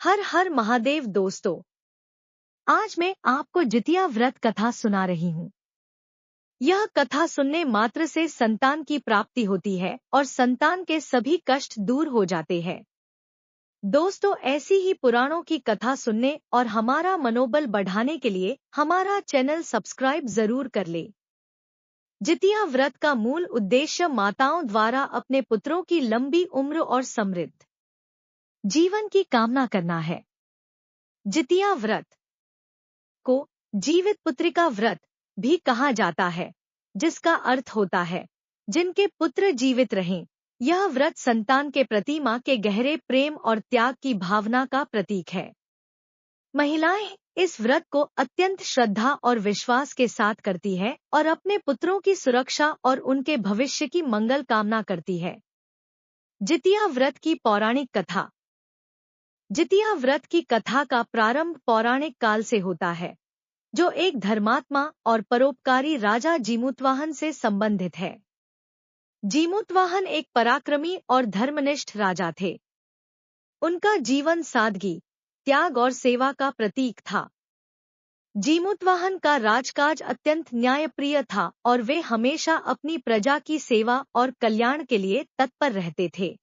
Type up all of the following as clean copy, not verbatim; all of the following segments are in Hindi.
हर हर महादेव दोस्तों, आज मैं आपको जितिया व्रत कथा सुना रही हूँ। यह कथा सुनने मात्र से संतान की प्राप्ति होती है और संतान के सभी कष्ट दूर हो जाते हैं। दोस्तों, ऐसी ही पुराणों की कथा सुनने और हमारा मनोबल बढ़ाने के लिए हमारा चैनल सब्सक्राइब जरूर कर ले। जितिया व्रत का मूल उद्देश्य माताओं द्वारा अपने पुत्रों की लंबी उम्र और समृद्ध जीवन की कामना करना है। जितिया व्रत को जीवित पुत्रिका व्रत भी कहा जाता है, जिसका अर्थ होता है जिनके पुत्र जीवित रहें। यह व्रत संतान के प्रति मां के गहरे प्रेम और त्याग की भावना का प्रतीक है। महिलाएं इस व्रत को अत्यंत श्रद्धा और विश्वास के साथ करती है और अपने पुत्रों की सुरक्षा और उनके भविष्य की मंगल कामना करती है। जितिया व्रत की पौराणिक कथा। जितिया व्रत की कथा का प्रारंभ पौराणिक काल से होता है, जो एक धर्मात्मा और परोपकारी राजा जीमूतवाहन से संबंधित है। जीमूतवाहन एक पराक्रमी और धर्मनिष्ठ राजा थे। उनका जीवन सादगी, त्याग और सेवा का प्रतीक था। जीमूतवाहन का राजकाज अत्यंत न्यायप्रिय था और वे हमेशा अपनी प्रजा की सेवा और कल्याण के लिए तत्पर रहते थे।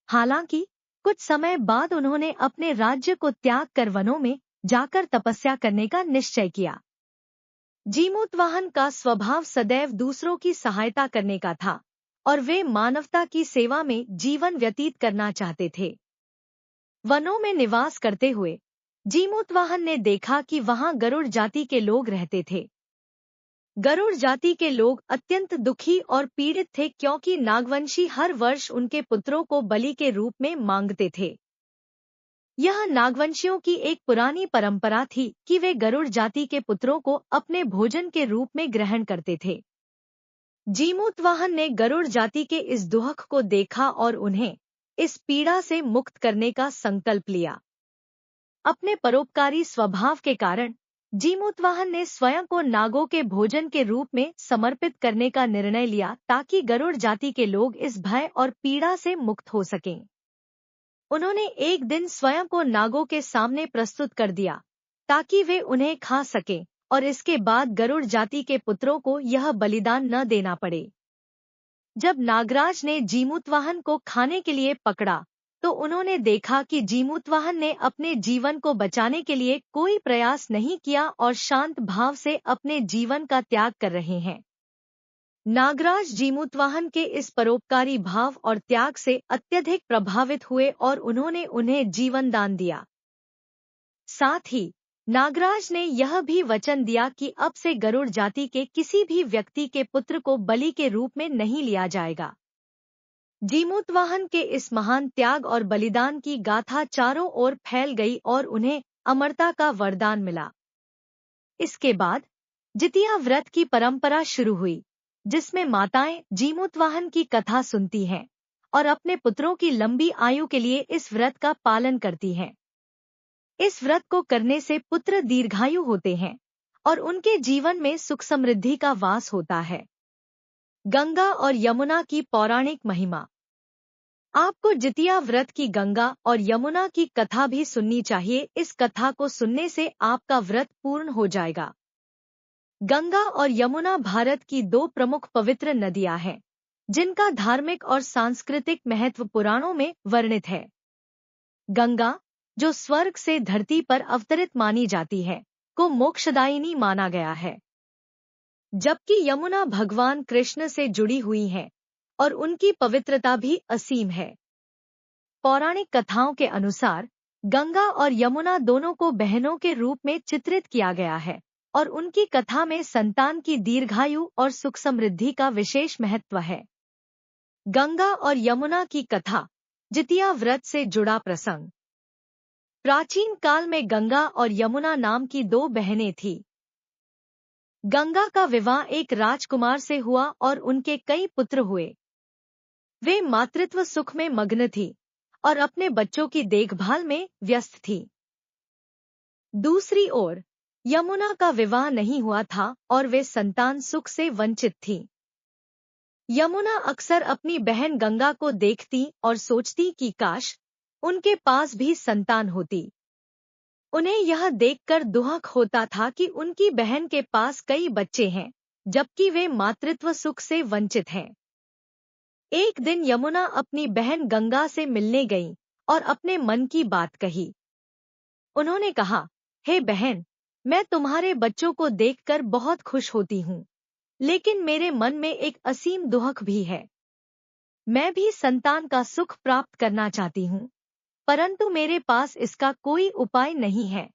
हालांकि कुछ समय बाद उन्होंने अपने राज्य को त्याग कर वनों में जाकर तपस्या करने का निश्चय किया। जीमूतवाहन का स्वभाव सदैव दूसरों की सहायता करने का था और वे मानवता की सेवा में जीवन व्यतीत करना चाहते थे। वनों में निवास करते हुए जीमूतवाहन ने देखा कि वहां गरुड़ जाति के लोग रहते थे। गरुड़ जाति के लोग अत्यंत दुखी और पीड़ित थे, क्योंकि नागवंशी हर वर्ष उनके पुत्रों को बलि के रूप में मांगते थे। यह नागवंशियों की एक पुरानी परंपरा थी कि वे गरुड़ जाति के पुत्रों को अपने भोजन के रूप में ग्रहण करते थे। जीमूतवाहन ने गरुड़ जाति के इस दुख को देखा और उन्हें इस पीड़ा से मुक्त करने का संकल्प लिया। अपने परोपकारी स्वभाव के कारण जीमूतवाहन ने स्वयं को नागों के भोजन के रूप में समर्पित करने का निर्णय लिया, ताकि गरुड़ जाति के लोग इस भय और पीड़ा से मुक्त हो सकें। उन्होंने एक दिन स्वयं को नागों के सामने प्रस्तुत कर दिया ताकि वे उन्हें खा सकें और इसके बाद गरुड़ जाति के पुत्रों को यह बलिदान न देना पड़े। जब नागराज ने जीमूतवाहन को खाने के लिए पकड़ा तो उन्होंने देखा कि जीमूतवाहन ने अपने जीवन को बचाने के लिए कोई प्रयास नहीं किया और शांत भाव से अपने जीवन का त्याग कर रहे हैं। नागराज जीमूतवाहन के इस परोपकारी भाव और त्याग से अत्यधिक प्रभावित हुए और उन्होंने उन्हें जीवन दान दिया। साथ ही नागराज ने यह भी वचन दिया कि अब से गरुड़ जाति के किसी भी व्यक्ति के पुत्र को बलि के रूप में नहीं लिया जाएगा। जीमूतवाहन के इस महान त्याग और बलिदान की गाथा चारों ओर फैल गई और उन्हें अमरता का वरदान मिला। इसके बाद जितिया व्रत की परंपरा शुरू हुई, जिसमें माताएं जीमूतवाहन की कथा सुनती हैं और अपने पुत्रों की लंबी आयु के लिए इस व्रत का पालन करती हैं। इस व्रत को करने से पुत्र दीर्घायु होते हैं और उनके जीवन में सुख समृद्धि का वास होता है। गंगा और यमुना की पौराणिक महिमा। आपको जितिया व्रत की गंगा और यमुना की कथा भी सुननी चाहिए। इस कथा को सुनने से आपका व्रत पूर्ण हो जाएगा। गंगा और यमुना भारत की दो प्रमुख पवित्र नदियां हैं, जिनका धार्मिक और सांस्कृतिक महत्व पुराणों में वर्णित है। गंगा, जो स्वर्ग से धरती पर अवतरित मानी जाती है, को मोक्षदायिनी माना गया है, जबकि यमुना भगवान कृष्ण से जुड़ी हुई है और उनकी पवित्रता भी असीम है। पौराणिक कथाओं के अनुसार गंगा और यमुना दोनों को बहनों के रूप में चित्रित किया गया है और उनकी कथा में संतान की दीर्घायु और सुख समृद्धि का विशेष महत्व है। गंगा और यमुना की कथा। जितिया व्रत से जुड़ा प्रसंग। प्राचीन काल में गंगा और यमुना नाम की दो बहनें थीं। गंगा का विवाह एक राजकुमार से हुआ और उनके कई पुत्र हुए। वे मातृत्व सुख में मग्न थी और अपने बच्चों की देखभाल में व्यस्त थी। दूसरी ओर यमुना का विवाह नहीं हुआ था और वे संतान सुख से वंचित थी। यमुना अक्सर अपनी बहन गंगा को देखती और सोचती कि काश उनके पास भी संतान होती। उन्हें यह देखकर दुख होता था कि उनकी बहन के पास कई बच्चे हैं, जबकि वे मातृत्व सुख से वंचित हैं। एक दिन यमुना अपनी बहन गंगा से मिलने गई और अपने मन की बात कही। उन्होंने कहा, हे बहन, मैं तुम्हारे बच्चों को देखकर बहुत खुश होती हूँ, लेकिन मेरे मन में एक असीम दुख भी है। मैं भी संतान का सुख प्राप्त करना चाहती हूँ, परंतु मेरे पास इसका कोई उपाय नहीं है।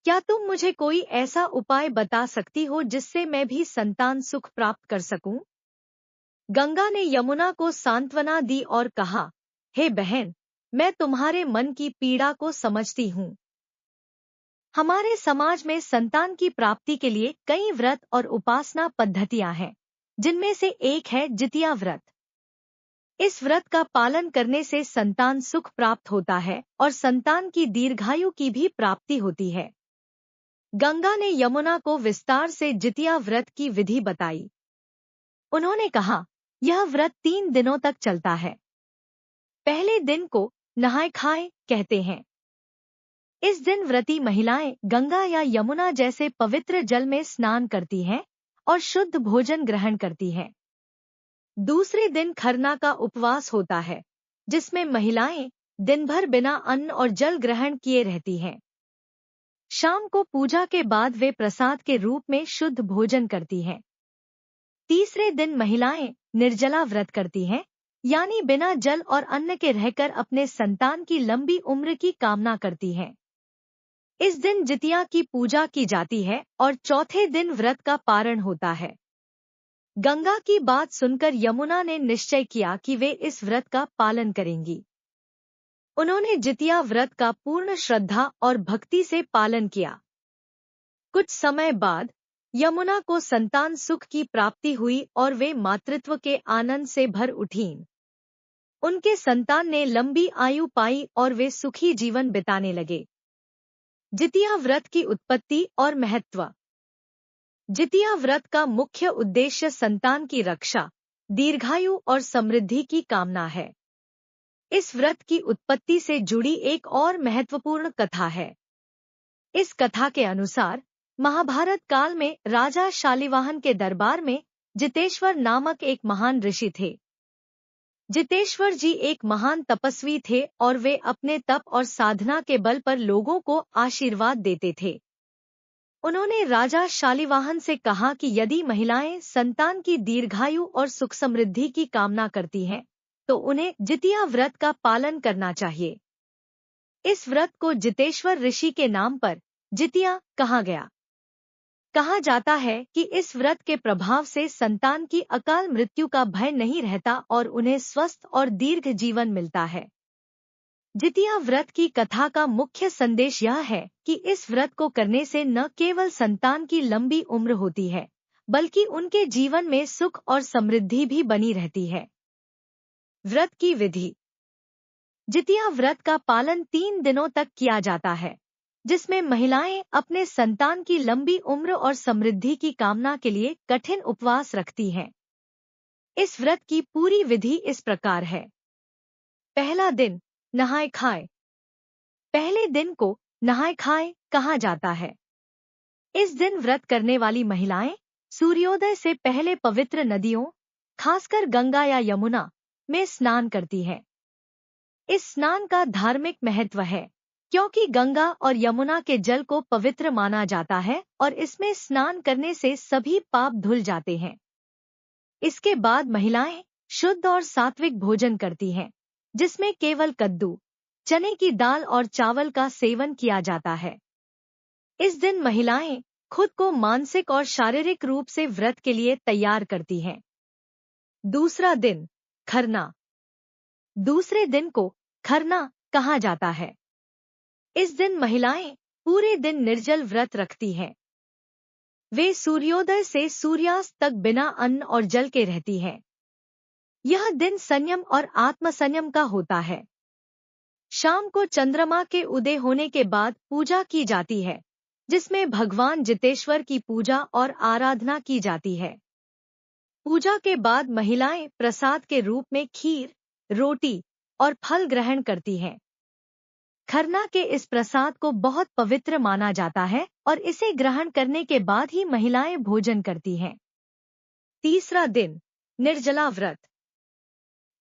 क्या तुम मुझे कोई ऐसा उपाय बता सकती हो जिससे मैं भी संतान सुख प्राप्त कर सकूं? गंगा ने यमुना को सांत्वना दी और कहा, हे बहन, मैं तुम्हारे मन की पीड़ा को समझती हूँ। हमारे समाज में संतान की प्राप्ति के लिए कई व्रत और उपासना पद्धतियां हैं, जिनमें से एक है जितिया व्रत। इस व्रत का पालन करने से संतान सुख प्राप्त होता है और संतान की दीर्घायु की भी प्राप्ति होती है। गंगा ने यमुना को विस्तार से जितिया व्रत की विधि बताई। उन्होंने कहा, यह व्रत 3 दिनों तक चलता है। पहले दिन को नहाय खाए कहते हैं। इस दिन व्रती महिलाएं गंगा या यमुना जैसे पवित्र जल में स्नान करती हैं और शुद्ध भोजन ग्रहण करती हैं। दूसरे दिन खरना का उपवास होता है, जिसमें महिलाएं दिन भर बिना अन्न और जल ग्रहण किए रहती हैं। शाम को पूजा के बाद वे प्रसाद के रूप में शुद्ध भोजन करती हैं। तीसरे दिन महिलाएं निर्जला व्रत करती हैं, यानी बिना जल और अन्न के रहकर अपने संतान की लंबी उम्र की कामना करती हैं। इस दिन जितिया की पूजा की जाती है और चौथे दिन व्रत का पारण होता है। गंगा की बात सुनकर यमुना ने निश्चय किया कि वे इस व्रत का पालन करेंगी। उन्होंने जितिया व्रत का पूर्ण श्रद्धा और भक्ति से पालन किया। कुछ समय बाद यमुना को संतान सुख की प्राप्ति हुई और वे मातृत्व के आनंद से भर उठीं। उनके संतान ने लंबी आयु पाई और वे सुखी जीवन बिताने लगे। जितिया व्रत की उत्पत्ति और महत्व। जितिया व्रत का मुख्य उद्देश्य संतान की रक्षा, दीर्घायु और समृद्धि की कामना है। इस व्रत की उत्पत्ति से जुड़ी एक और महत्वपूर्ण कथा है। इस कथा के अनुसार महाभारत काल में राजा शालिवाहन के दरबार में जितेश्वर नामक एक महान ऋषि थे। जितेश्वर जी एक महान तपस्वी थे और वे अपने तप और साधना के बल पर लोगों को आशीर्वाद देते थे। उन्होंने राजा शालिवाहन से कहा कि यदि महिलाएं संतान की दीर्घायु और सुख समृद्धि की कामना करती हैं, तो उन्हें जितिया व्रत का पालन करना चाहिए। इस व्रत को जितेश्वर ऋषि के नाम पर जितिया कहा गया। कहा जाता है कि इस व्रत के प्रभाव से संतान की अकाल मृत्यु का भय नहीं रहता और उन्हें स्वस्थ और दीर्घ जीवन मिलता है। जितिया व्रत की कथा का मुख्य संदेश यह है कि इस व्रत को करने से न केवल संतान की लंबी उम्र होती है, बल्कि उनके जीवन में सुख और समृद्धि भी बनी रहती है। व्रत की विधि। जितिया व्रत का पालन 3 दिनों तक किया जाता है, जिसमें महिलाएं अपने संतान की लंबी उम्र और समृद्धि की कामना के लिए कठिन उपवास रखती हैं। इस व्रत की पूरी विधि इस प्रकार है। पहला दिन नहाय खाए। पहले दिन को नहाय खाए कहा जाता है। इस दिन व्रत करने वाली महिलाएं सूर्योदय से पहले पवित्र नदियों, खासकर गंगा या यमुना, में स्नान करती हैं। इस स्नान का धार्मिक महत्व है, क्योंकि गंगा और यमुना के जल को पवित्र माना जाता है और इसमें स्नान करने से सभी पाप धुल जाते हैं। इसके बाद महिलाएं शुद्ध और सात्विक भोजन करती हैं, जिसमें केवल कद्दू, चने की दाल और चावल का सेवन किया जाता है। इस दिन महिलाएं खुद को मानसिक और शारीरिक रूप से व्रत के लिए तैयार करती हैं। दूसरा दिन खरना। दूसरे दिन को खरना कहा जाता है। इस दिन महिलाएं पूरे दिन निर्जल व्रत रखती हैं। वे सूर्योदय से सूर्यास्त तक बिना अन्न और जल के रहती हैं। यह दिन संयम और आत्मसंयम का होता है। शाम को चंद्रमा के उदय होने के बाद पूजा की जाती है, जिसमें भगवान जितेश्वर की पूजा और आराधना की जाती है। पूजा के बाद महिलाएं प्रसाद के रूप में खीर, रोटी और फल ग्रहण करती हैं। खरना के इस प्रसाद को बहुत पवित्र माना जाता है और इसे ग्रहण करने के बाद ही महिलाएं भोजन करती हैं। तीसरा दिन, निर्जला व्रत।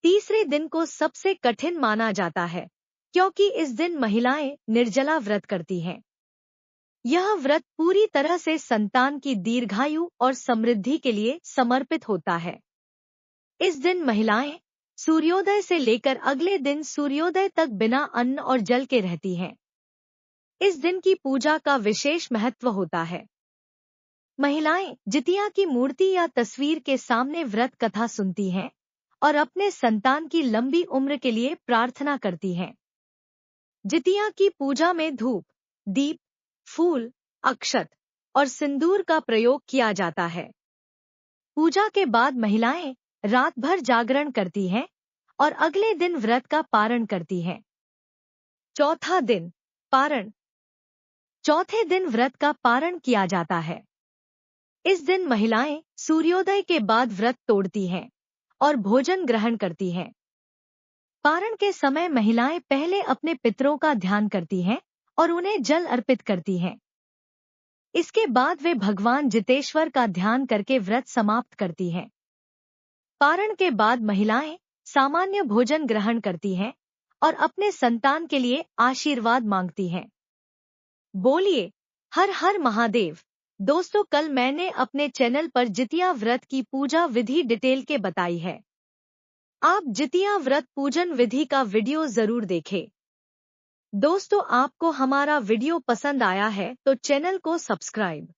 तीसरे दिन को सबसे कठिन माना जाता है क्योंकि इस दिन महिलाएं निर्जला व्रत करती हैं। यह व्रत पूरी तरह से संतान की दीर्घायु और समृद्धि के लिए समर्पित होता है। इस दिन महिलाएं सूर्योदय से लेकर अगले दिन सूर्योदय तक बिना अन्न और जल के रहती हैं। इस दिन की पूजा का विशेष महत्व होता है। महिलाएं जितिया की मूर्ति या तस्वीर के सामने व्रत कथा सुनती हैं और अपने संतान की लंबी उम्र के लिए प्रार्थना करती हैं। जितिया की पूजा में धूप, दीप, फूल, अक्षत और सिंदूर का प्रयोग किया जाता है। पूजा के बाद महिलाएं रात भर जागरण करती हैं और अगले दिन व्रत का पारण करती हैं। चौथा दिन, पारण। चौथे दिन व्रत का पारण किया जाता है। इस दिन महिलाएं सूर्योदय के बाद व्रत तोड़ती हैं और भोजन ग्रहण करती हैं। पारण के समय महिलाएं पहले अपने पितरों का ध्यान करती हैं और उन्हें जल अर्पित करती हैं। इसके बाद वे भगवान जितेश्वर का ध्यान करके व्रत समाप्त करती हैं। पारण के बाद महिलाएं सामान्य भोजन ग्रहण करती हैं और अपने संतान के लिए आशीर्वाद मांगती हैं। बोलिए हर हर महादेव। दोस्तों, कल मैंने अपने चैनल पर जितिया व्रत की पूजा विधि डिटेल के बताई है। आप जितिया व्रत पूजन विधि का वीडियो जरूर देखें। दोस्तों, आपको हमारा वीडियो पसंद आया है तो चैनल को सब्सक्राइब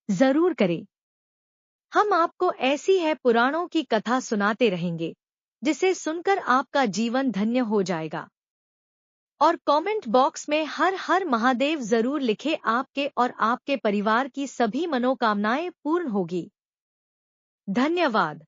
जरूर करें। हम आपको ऐसी है पुराणों की कथा सुनाते रहेंगे जिसे सुनकर आपका जीवन धन्य हो जाएगा। और कमेंट बॉक्स में हर हर महादेव जरूर लिखें। आपके और आपके परिवार की सभी मनोकामनाएं पूर्ण होगी। धन्यवाद।